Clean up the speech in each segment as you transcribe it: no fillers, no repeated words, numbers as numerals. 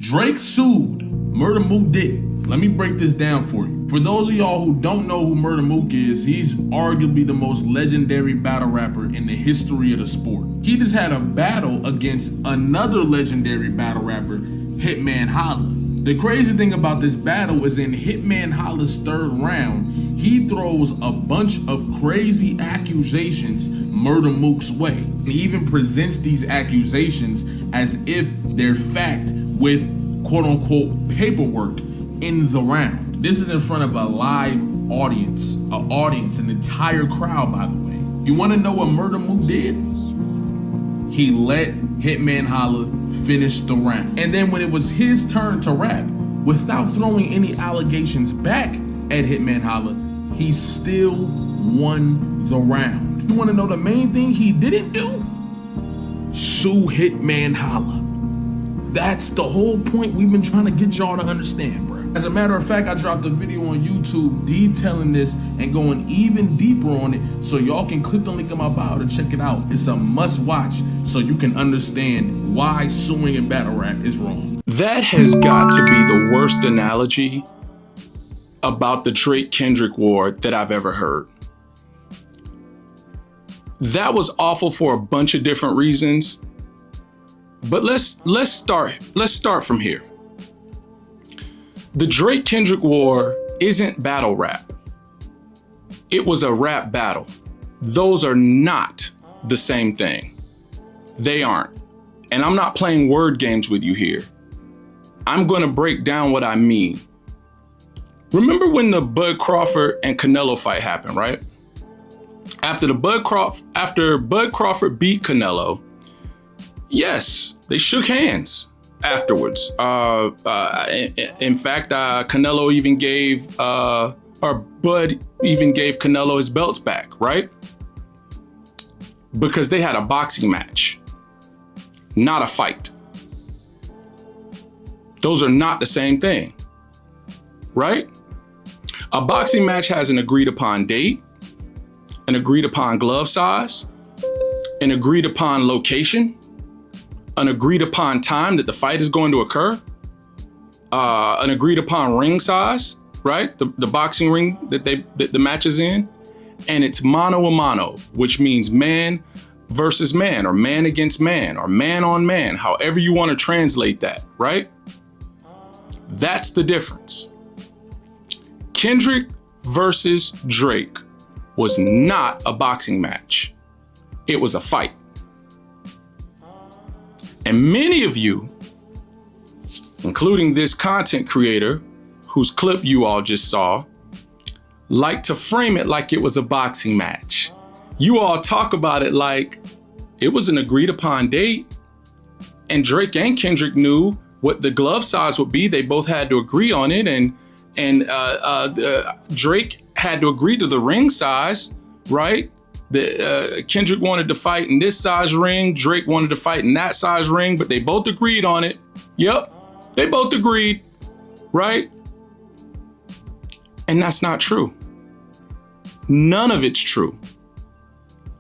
Drake sued, Murdermuk didn't. Let me break this down for you. For those of y'all who don't know who Murdermuk is, he's arguably the most legendary battle rapper in the history of the sport. He just had a battle against another legendary battle rapper, Hitman Holla. The crazy thing about this battle is in Hitman Holla's third round, he throws a bunch of crazy accusations Murdermuk's way. He even presents these accusations as if they're fact with quote unquote paperwork in the round. This is in front of a live audience, an entire crowd, by the way. You wanna know what Murdermuk did? He let Hitman Holla finish the round. And then when it was his turn to rap, without throwing any allegations back at Hitman Holla, he still won the round. You wanna know the main thing he didn't do? Sue Hitman Holla. That's the whole point we've been trying to get y'all to understand, bro. As a matter of fact, I dropped a video on YouTube detailing this and going even deeper on it, so y'all can click the link in my bio to check it out. It's a must watch so you can understand why suing in battle rap is wrong. That has got to be the worst analogy about the Drake-Kendrick War that I've ever heard. That was awful for a bunch of different reasons, but let's start from here. The Drake-Kendrick War isn't battle rap. It was a rap battle. Those are not the same thing. They aren't. And I'm not playing word games with you here. I'm going to break down what I mean. Remember when the Bud Crawford and Canelo fight happened, right? After Bud Crawford beat Canelo, yes, they shook hands afterwards. In fact, Canelo even gave, or Bud even gave Canelo his belts back, right? Because they had a boxing match, not a fight. Those are not the same thing, right? A boxing match has an agreed upon date, an agreed upon glove size, an agreed upon location, an agreed upon time that the fight is going to occur, an agreed upon ring size, right? The boxing ring that the match is in, and it's mano a mano, which means man versus man, or man against man, or man on man, however you want to translate that, right? That's the difference. Kendrick versus Drake was not a boxing match. It was a fight. And many of you, including this content creator whose clip you all just saw, like to frame it like it was a boxing match. You all talk about it like it was an agreed upon date, and Drake and Kendrick knew what the glove size would be. They both had to agree on it, and Drake had to agree to the ring size, right? Kendrick wanted to fight in this size ring, Drake wanted to fight in that size ring, but they both agreed on it. Yep, they both agreed, right? And that's not true. None of it's true.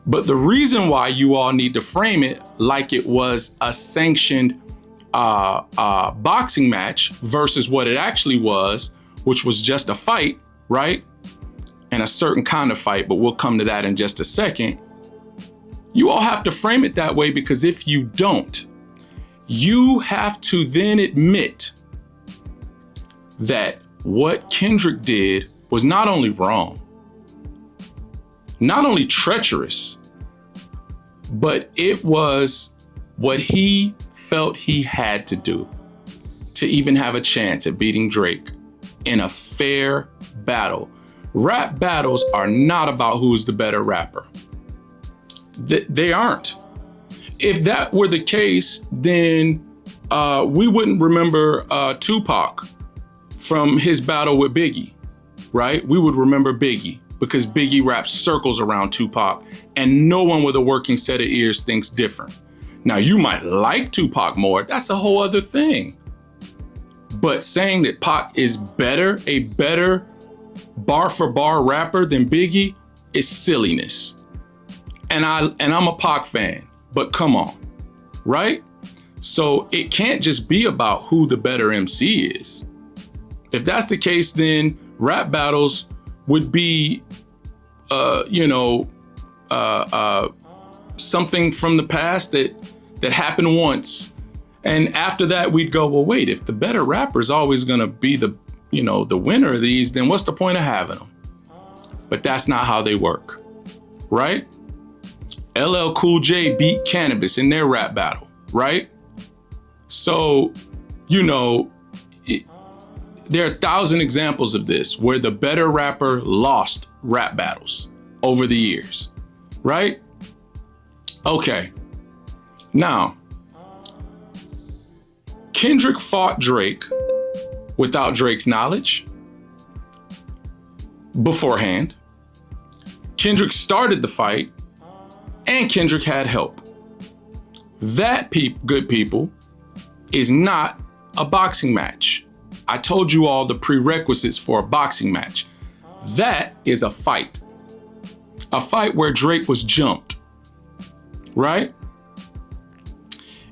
But the reason why you all need to frame it like it was a sanctioned boxing match versus what it actually was, which was just a fight, right? And a certain kind of fight, but we'll come to that in just a second. You all have to frame it that way, because if you don't, you have to then admit that what Kendrick did was not only wrong, not only treacherous, but it was what he felt he had to do to even have a chance at beating Drake in a fair battle. Rap battles are not about who's the better rapper. They aren't. If that were the case, then we wouldn't remember Tupac from his battle with Biggie, right? We would remember Biggie because Biggie raps circles around Tupac, and no one with a working set of ears thinks different. Now, you might like Tupac more. That's a whole other thing. But saying that Pac is a better bar for bar rapper than Biggie is silliness. And I'm a Pac fan, but come on, right? So it can't just be about who the better MC is. If that's the case, then rap battles would be, something from the past that happened once. And after that, we'd go, well, wait, if the better rapper is always going to be the winner of these, then what's the point of having them? But that's not how they work, right? LL Cool J beat Cannabis in their rap battle, right? So, there are 1,000 examples of this where the better rapper lost rap battles over the years, right? Okay. Now, Kendrick fought Drake without Drake's knowledge beforehand. Kendrick started the fight, and Kendrick had help. That, good people, is not a boxing match. I told you all the prerequisites for a boxing match. That is a fight. A fight where Drake was jumped, right?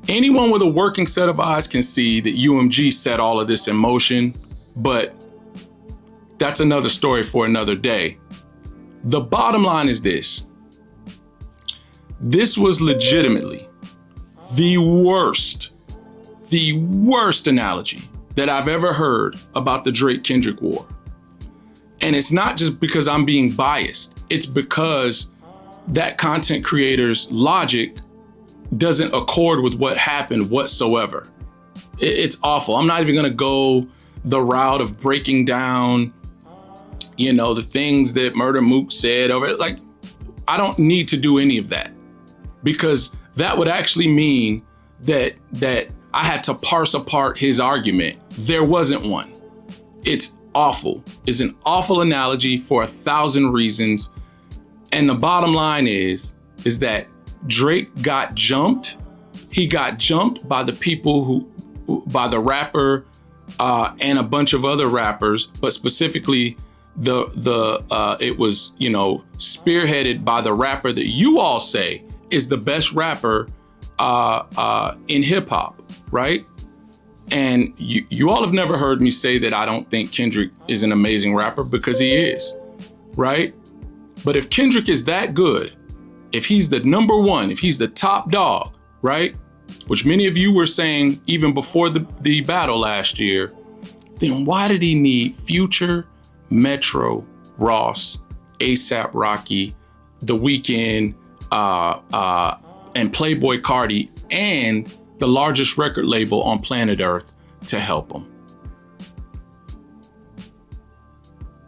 Anyone with a working set of eyes can see that UMG set all of this in motion, but that's another story for another day. The bottom line is this. This was legitimately the worst analogy that I've ever heard about the Drake-Kendrick war. And it's not just because I'm being biased. It's because that content creator's logic doesn't accord with what happened whatsoever. It's awful. I'm not even gonna go the route of breaking down, the things that Murdermuk said over. I don't need to do any of that, because that would actually mean that I had to parse apart his argument. There wasn't one. It's awful. It's an awful analogy for 1,000 reasons. And the bottom line is that Drake got jumped. He got jumped by the people by the rapper and a bunch of other rappers, but specifically it was spearheaded by the rapper that you all say is the best rapper in hip hop, right? And you all have never heard me say that I don't think Kendrick is an amazing rapper, because he is, right? But if Kendrick is that good, if he's the number one, if he's the top dog, right? Which many of you were saying even before the battle last year, then why did he need Future, Metro, Ross, A$AP Rocky, The Weeknd, and Playboi Carti, and the largest record label on planet Earth to help him?